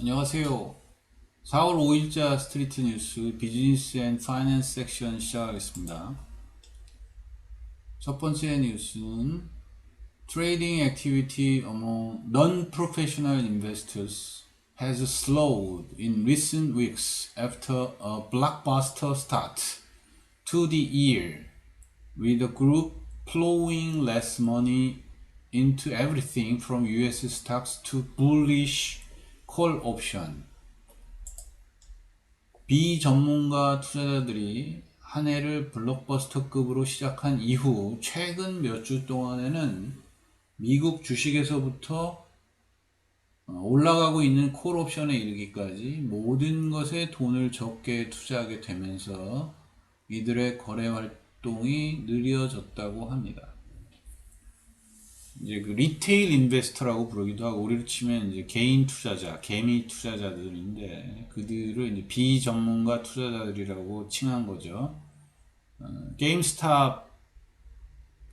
안녕하세요. 4월 5일자 스트리트 뉴스 비즈니스 앤 파이낸스 섹션 시작하겠습니다. 첫 번째 뉴스는 Trading activity among non-professional investors has slowed in recent weeks after a blockbuster start to the year, with the group plowing less money into everything from US stocks to bullish call option. 비전문가 투자자들이 한 해를 블록버스터급으로 시작한 이후 최근 몇 주 동안에는 미국 주식에서부터 올라가고 있는 콜옵션에 이르기까지 모든 것에 돈을 적게 투자하게 되면서 이들의 거래 활동이 느려졌다고 합니다. 이제 그 리테일 인베스터라고 부르기도 하고 우리로 치면 이제 개인 투자자, 개미 투자자들인데 그들을 이제 비전문가 투자자들이라고 칭한 거죠. 게임스탑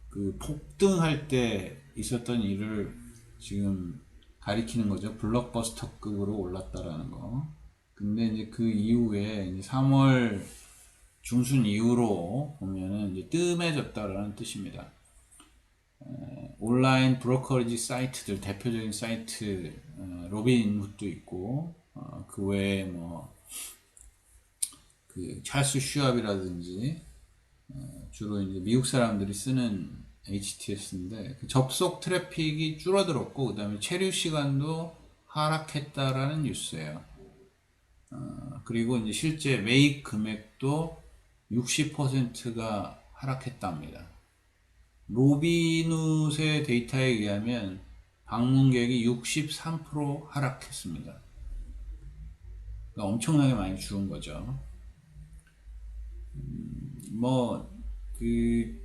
그 폭등할 때 있었던 일을 지금 가리키는 거죠. 블록버스터급으로 올랐다라는 거. 근데 이제 그 이후에 이제 3월 중순 이후로 보면은 이제 뜸해졌다라는 뜻입니다. 온라인 브로커리지 사이트들 대표적인 사이트 로빈훗도 있고 그 외에 뭐 그 찰스 슈왑이라든지 주로 이제 미국 사람들이 쓰는 HTS인데 그 접속 트래픽이 줄어들었고 그다음에 체류 시간도 하락했다라는 뉴스예요. 그리고 이제 실제 매입 금액도 60%가 하락했답니다. 로비누스의 데이터에 의하면 방문객이 63% 하락했습니다. 그러니까 엄청나게 많이 줄은 거죠. 뭐, 그,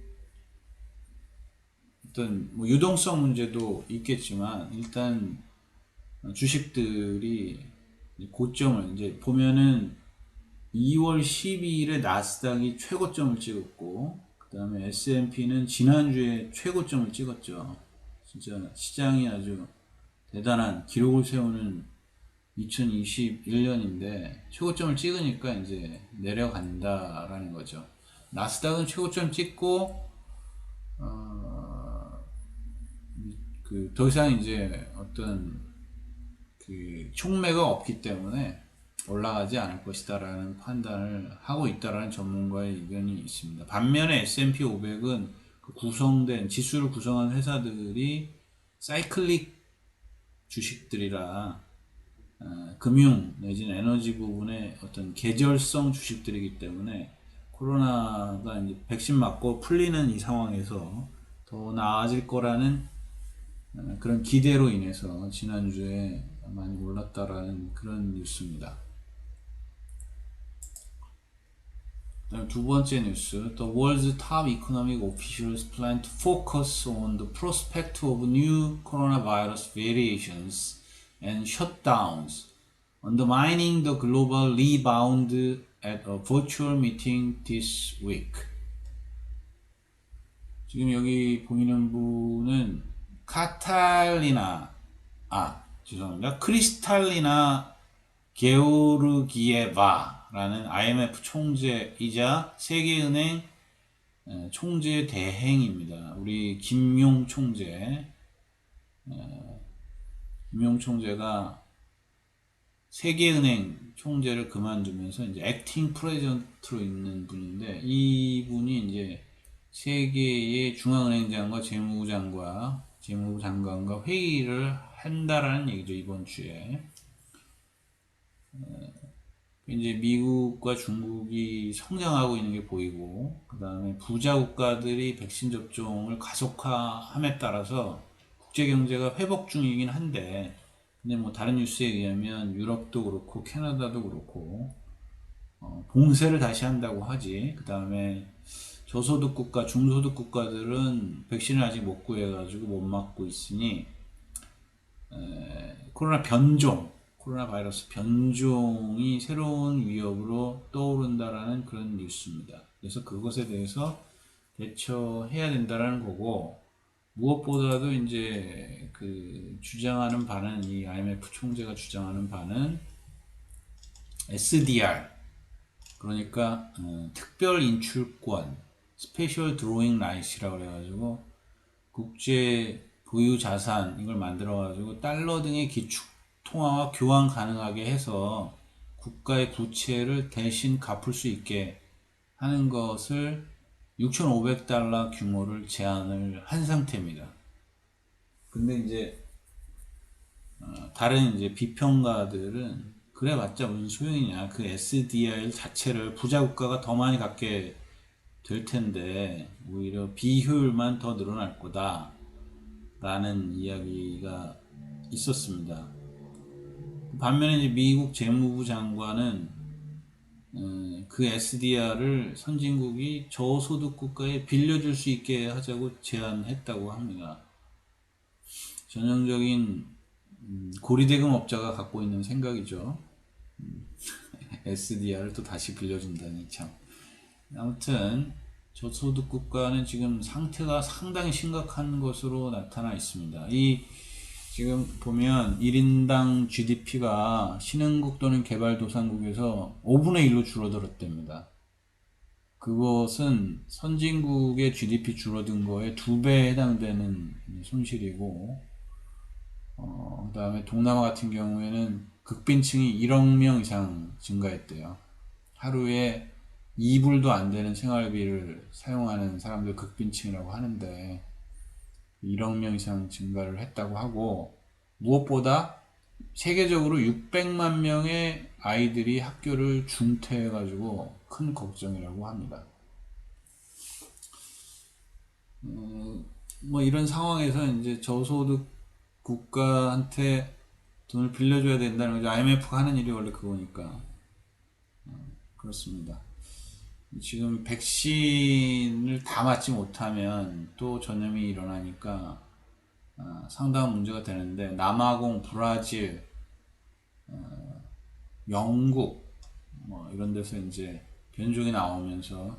어떤, 뭐 유동성 문제도 있겠지만, 일단, 주식들이 고점을, 이제 보면은 2월 12일에 나스닥이 최고점을 찍었고, 그 다음에 S&P는 지난주에 최고점을 찍었죠. 진짜 시장이 아주 대단한 기록을 세우는 2021년인데 최고점을 찍으니까 이제 내려간다라는 거죠. 나스닥은 최고점 찍고 그 더 이상 이제 어떤 그 촉매가 없기 때문에 올라가지 않을 것이다라는 판단을 하고 있다라는 전문가의 의견이 있습니다. 반면에 S&P 500은 그 구성된 지수를 구성한 회사들이 사이클릭 주식들이라 금융 내지는 에너지 부분의 어떤 계절성 주식들이기 때문에 코로나가 이제 백신 맞고 풀리는 이 상황에서 더 나아질 거라는 그런 기대로 인해서 지난주에 많이 올랐다라는 그런 뉴스입니다. 그다음 두 번째 뉴스, The world's top economic officials plan to focus on the prospect of new coronavirus variations and shutdowns, undermining the global rebound at a virtual meeting this week. 지금 여기 보이는 분은 죄송합니다. 크리스탈리나 게오르기에바라는 IMF 총재이자 세계은행 총재 대행입니다. 우리 김용 총재, 김용 총재가 세계은행 총재를 그만두면서 이제 액팅 프레젠트로 있는 분인데 이분이 이제 세계의 중앙은행장과 재무장관과 회의를 한다라는 얘기죠. 이번 주에 이제 미국과 중국이 성장하고 있는 게 보이고 그 다음에 부자 국가들이 백신 접종을 가속화함에 따라서 국제 경제가 회복 중이긴 한데 근데 뭐 다른 뉴스에 의하면 유럽도 그렇고 캐나다도 그렇고 봉쇄를 다시 한다고 하지. 그 다음에 저소득 국가, 중소득 국가들은 백신을 아직 못 구해가지고 못 맞고 있으니 코로나 바이러스 변종이 새로운 위협으로 떠오른다라는 그런 뉴스입니다. 그래서 그것에 대해서 대처해야 된다라는 거고 무엇보다도 이제 주장하는 바는, 이 IMF 총재가 주장하는 바는 SDR, 그러니까 특별 인출권, 스페셜 드로잉 라이츠라고 그래가지고 국제 보유 자산 이걸 만들어가지고 달러 등의 기축 통화와 교환 가능하게 해서 국가의 부채를 대신 갚을 수 있게 하는 것을 6,500달러 규모를 제한을 한 상태입니다. 근데 이제 다른 이제 비평가들은 그래봤자 무슨 소용이냐, 그 SDR 자체를 부자 국가가 더 많이 갖게 될 텐데 오히려 비효율만 더 늘어날 거다 라는 이야기가 있었습니다. 반면에 이제 미국 재무부 장관은 그 SDR을 선진국이 저소득 국가에 빌려줄 수 있게 하자고 제안했다고 합니다. 전형적인 고리대금 업자가 갖고 있는 생각이죠. SDR을 또 다시 빌려준다니 참. 아무튼 저소득 국가는 지금 상태가 상당히 심각한 것으로 나타나 있습니다. 이 지금 보면 1인당 GDP가 신흥국 또는 개발도상국에서 5분의 1로 줄어들었답니다. 그것은 선진국의 GDP 줄어든 거에 2배에 해당되는 손실이고, 그 다음에 동남아 같은 경우에는 극빈층이 1억 명 이상 증가했대요. 하루에 2불도 안 되는 생활비를 사용하는 사람들 극빈층이라고 하는데 1억 명 이상 증가를 했다고 하고, 무엇보다 세계적으로 600만 명의 아이들이 학교를 중퇴해가지고 큰 걱정이라고 합니다. 뭐 이런 상황에서 이제 저소득 국가한테 돈을 빌려줘야 된다는 거죠. IMF가 하는 일이 원래 그거니까. 그렇습니다. 지금 백신을 다 맞지 못하면 또 전염이 일어나니까 상당한 문제가 되는데, 남아공, 브라질, 영국 뭐 이런 데서 이제 변종이 나오면서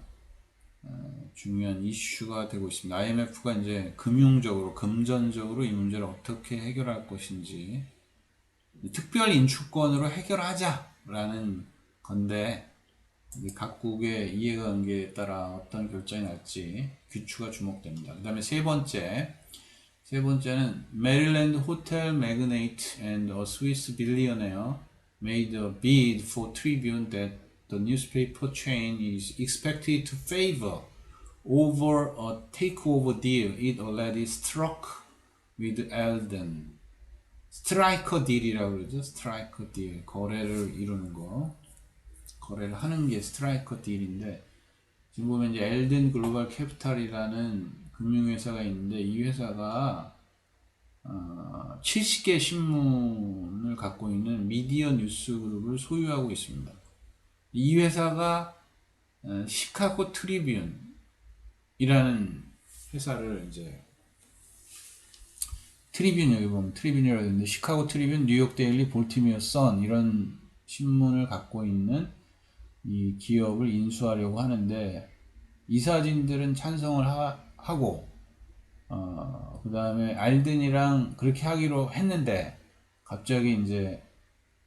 중요한 이슈가 되고 있습니다. IMF가 이제 금융적으로, 금전적으로 이 문제를 어떻게 해결할 것인지, 특별 인출권으로 해결하자라는 건데 각국의 이해관계에 따라 어떤 결정이 날지 귀추가 주목됩니다. 그 다음에 세 번째는 Maryland hotel magnate and a Swiss billionaire made a bid for Tribune that the newspaper chain is expected to favor over a takeover deal it already struck with Eldon. 스트라이커 딜이라고 그러죠. 스트라이커 딜. 거래를 이루는 거. 거래를 하는 게 스트라이커 딜인데, 지금 보면 이제 엘든 글로벌 캐피탈이라는 금융회사가 있는데, 이 회사가 70개 신문을 갖고 있는 미디어 뉴스그룹을 소유하고 있습니다. 이 회사가 시카고 트리뷴이라는 회사를 이제, 트리뷴 여기 보면 트리뷴이라고 있는데, 시카고 트리뷴, 뉴욕 데일리, 볼티미어 선 이런 신문을 갖고 있는 이 기업을 인수하려고 하는데, 이사진들은 찬성을 하고, 그 다음에 알든이랑 그렇게 하기로 했는데, 갑자기 이제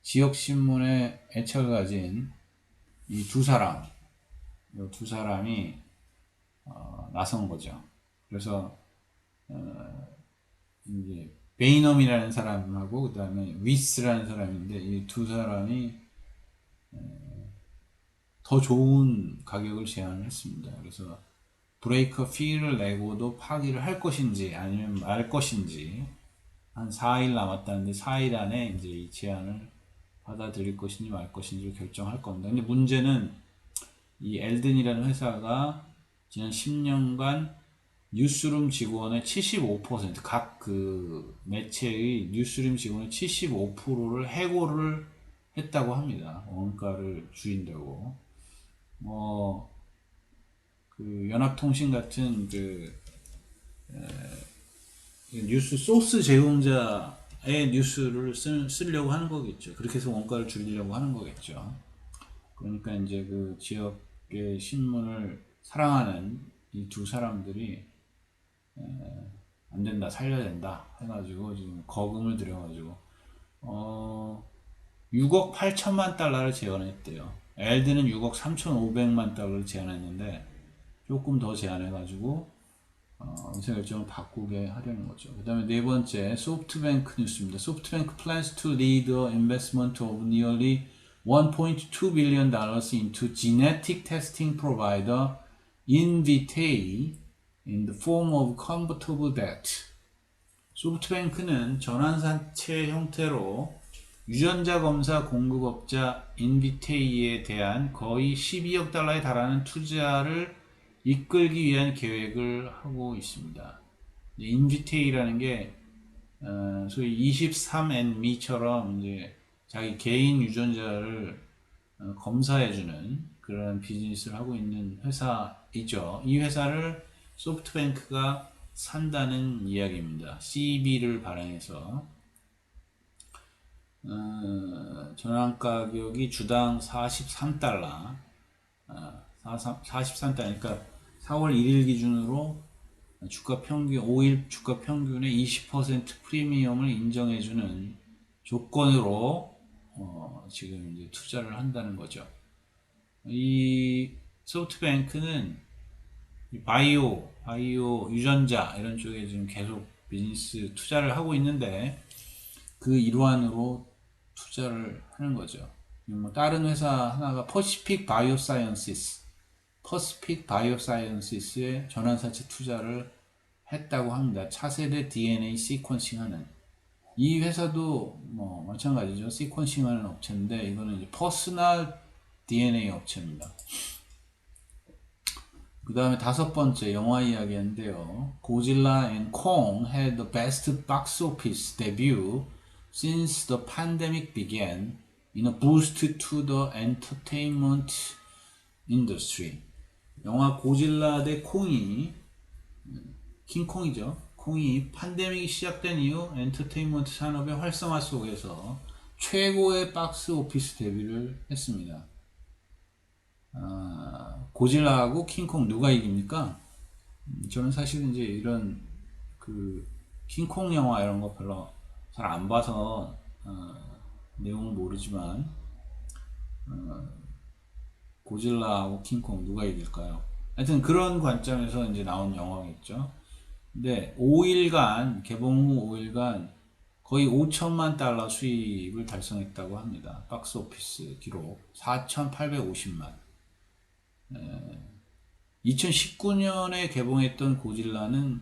지역신문에 애착을 가진 이 두 사람이 나선 거죠. 그래서 이제 베이넘이라는 사람하고 그 다음에 위스라는 사람인데, 이 두 사람이 더 좋은 가격을 제안을 했습니다. 그래서 브레이커 피를 내고도 파기를 할 것인지 아니면 말 것인지, 한 4일 남았다는데 4일 안에 이제 이 제안을 받아들일 것인지 말 것인지를 결정할 겁니다. 근데 문제는 이 엘든이라는 회사가 지난 10년간 뉴스룸 직원의 75%, 각 그 매체의 뉴스룸 직원의 75%를 해고를 했다고 합니다. 원가를 줄인다고. 그 연합통신 같은 뉴스 소스 제공자의 뉴스를 쓰려고 하는 거겠죠. 그렇게 해서 원가를 줄이려고 하는 거겠죠. 그러니까 이제 그 지역의 신문을 사랑하는 이 두 사람들이 안 된다, 살려야 된다 해가지고 지금 거금을 들여가지고 6억 8천만 달러를 제안했대요. 엘드는 6억 3,500만 달러를 제안했는데 조금 더 제안해가지고 의사결정을 바꾸게 하려는 거죠. 그 다음에 네 번째 소프트뱅크 뉴스입니다. 소프트뱅크 plans to lead the investment of nearly 1.2 billion dollars into genetic testing provider Invitae in the form of convertible debt. 소프트뱅크는 전환사채 형태로 유전자 검사 공급업자 인비테이에 대한 거의 12억 달러에 달하는 투자를 이끌기 위한 계획을 하고 있습니다. 인비테이라는 게 소위 23andme처럼 이제 자기 개인 유전자를 검사해주는 그런 비즈니스를 하고 있는 회사이죠. 이 회사를 소프트뱅크가 산다는 이야기입니다. CB를 발행해서 전환 가격이 주당 43달러, 43달러니까 4월 1일 기준으로 주가 평균 5일 주가 평균의 20% 프리미엄을 인정해주는 조건으로 지금 이제 투자를 한다는 거죠. 이 소프트뱅크는 바이오 유전자 이런 쪽에 지금 계속 비즈니스 투자를 하고 있는데 그 일환으로 투자를 하는 거죠. 뭐 다른 회사 하나가 퍼시픽 바이오사이언시스에 전환사채 투자를 했다고 합니다. 차세대 DNA 시퀀싱하는 이 회사도 뭐 마찬가지죠. 시퀀싱하는 업체인데 이거는 이제 퍼스널 DNA 업체입니다. 그 다음에 다섯 번째 영화 이야기인데요. 고질라 and Kong had the best box office debut since the pandemic began in a boost to the entertainment industry. 영화 고질라 대 콩이 킹콩이죠. 콩이 팬데믹이 시작된 이후 엔터테인먼트 산업의 활성화 속에서 최고의 박스 오피스 데뷔를 했습니다. 고질라하고 킹콩 누가 이깁니까? 저는 사실 이제 이런 그 킹콩 영화 이런 거 별로 잘 안 봐서 내용은 모르지만 고질라하고 킹콩 누가 이길까요? 하여튼 그런 관점에서 이제 나온 영화겠죠. 근데 5일간 개봉 후 5일간 거의 5천만 달러 수입을 달성했다고 합니다. 박스 오피스 기록 4,850만. 2019년에 개봉했던 고질라는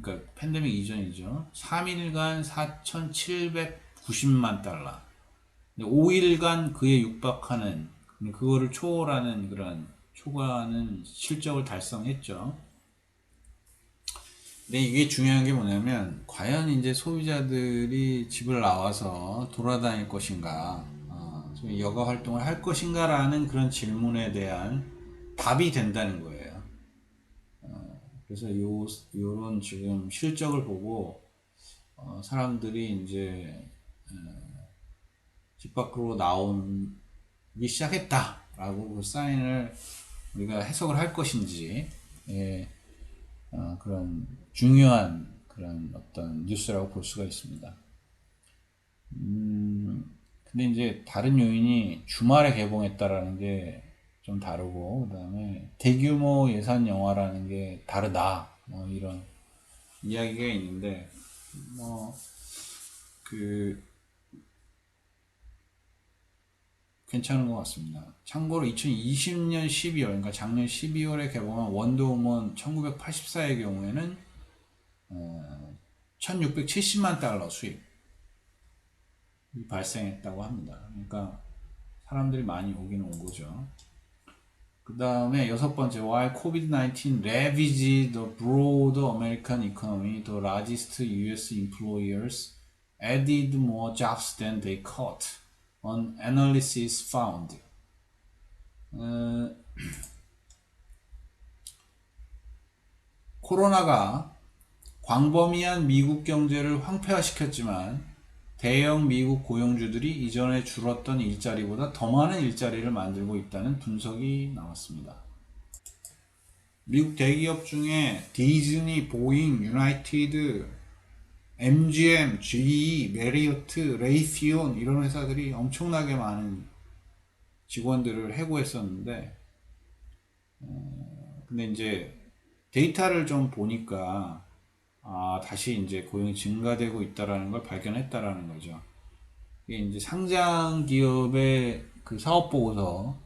그러니까 팬데믹 이전이죠. 3일간 4,790만 달러. 5일간 그에 육박하는 그거를 초월하는 그런 초과하는 실적을 달성했죠. 근데 이게 중요한 게 뭐냐면 과연 이제 소비자들이 집을 나와서 돌아다닐 것인가, 여가 활동을 할 것인가라는 그런 질문에 대한 답이 된다는 거예요. 그래서 요런 지금 실적을 보고 사람들이 이제 집 밖으로 나오기 시작했다라고 그 사인을 우리가 해석을 할 것인지 그런 중요한 그런 어떤 뉴스라고 볼 수가 있습니다. 근데 이제 다른 요인이 주말에 개봉했다라는 게 좀 다르고, 그 다음에 대규모 예산 영화라는 게 다르다, 뭐 이런 이야기가 있는데, 괜찮은 것 같습니다. 참고로 2020년 12월, 그러니까 작년 12월에 개봉한 원더우먼 1984의 경우에는 1670만 달러 수입이 발생했다고 합니다. 그러니까 사람들이 많이 오긴 온 거죠. 그 다음에 여섯 번째, while COVID-19 ravaged the broader American economy, the largest US employers added more jobs than they cut. An analysis found. 코로나가 광범위한 미국 경제를 황폐화시켰지만 대형 미국 고용주들이 이전에 줄었던 일자리보다 더 많은 일자리를 만들고 있다는 분석이 나왔습니다. 미국 대기업 중에 디즈니, 보잉, 유나이티드, MGM, GE, 메리어트, 레이시온 이런 회사들이 엄청나게 많은 직원들을 해고했었는데, 근데 이제 데이터를 좀 보니까 다시 이제 고용이 증가되고 있다라는 걸 발견했다라는 거죠. 이게 이제 상장 기업의 그 사업 보고서,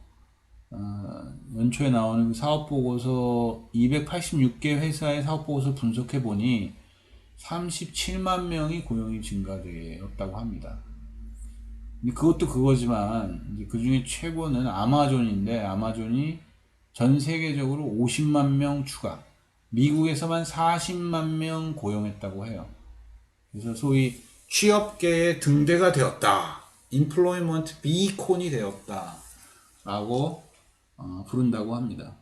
연초에 나오는 그 사업 보고서 286개 회사의 사업 보고서 분석해 보니 37만 명이 고용이 증가되었다고 합니다. 근데 그것도 그거지만 이제 그 중에 최고는 아마존인데, 아마존이 전 세계적으로 50만 명 추가, 미국에서만 40만 명 고용했다고 해요. 그래서 소위 취업계의 등대가 되었다. 인플로이먼트 비콘이 되었다. 라고 부른다고 합니다.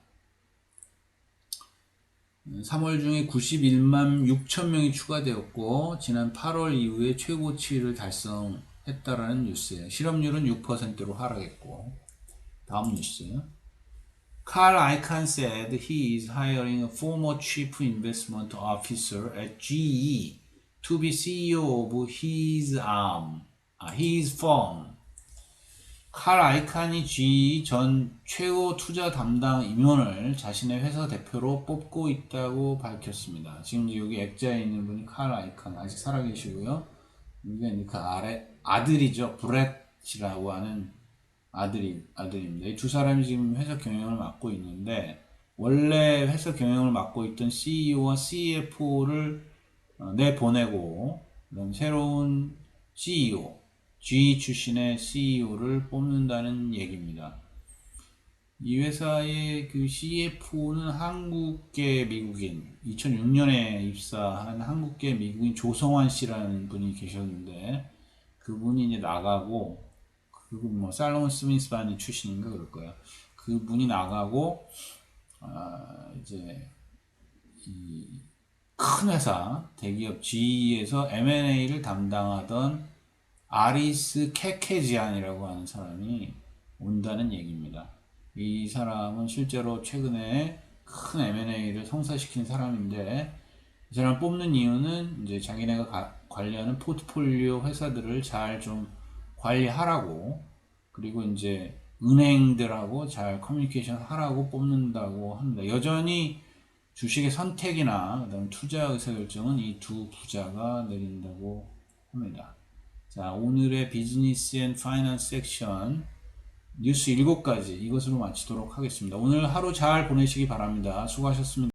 3월 중에 91만 6천 명이 추가되었고 지난 8월 이후에 최고치를 달성했다라는 뉴스예요. 실업률은 6%로 하락했고. 다음 뉴스. Carl Icahn said he is hiring a former chief investment officer at GE to be CEO of his firm. 칼 아이칸이 GE 전 최고 투자 담당 임원을 자신의 회사 대표로 뽑고 있다고 밝혔습니다. 지금 여기 액자에 있는 분이 칼 아이칸 아직 살아계시고요. 여기가 이제 그 아래 아들이죠. 브렛이라고 하는 아들입니다. 이 두 사람이 지금 회사 경영을 맡고 있는데 원래 회사 경영을 맡고 있던 CEO와 CFO를 내보내고 그다음 새로운 CEO GE 출신의 CEO를 뽑는다는 얘기입니다. 이 회사의 그 CFO는 한국계 미국인, 2006년에 입사한 한국계 미국인 조성환 씨라는 분이 계셨는데, 그분이 이제 나가고, 그분 뭐 살롱 스미스 바니 출신인가 그럴 거예요. 그분이 나가고, 이제 이 큰 회사, 대기업 GE에서 M&A를 담당하던 아리스 케케지안이라고 하는 사람이 온다는 얘기입니다. 이 사람은 실제로 최근에 큰 M&A를 성사시킨 사람인데 이 사람 뽑는 이유는 이제 자기네가 관리하는 포트폴리오 회사들을 잘 좀 관리하라고 그리고 이제 은행들하고 잘 커뮤니케이션 하라고 뽑는다고 합니다. 여전히 주식의 선택이나 그다음 투자 의사결정은 이 두 부자가 내린다고 합니다. 자, 오늘의 비즈니스 앤 파이낸스 섹션 뉴스 7가지 이것으로 마치도록 하겠습니다. 오늘 하루 잘 보내시기 바랍니다. 수고하셨습니다.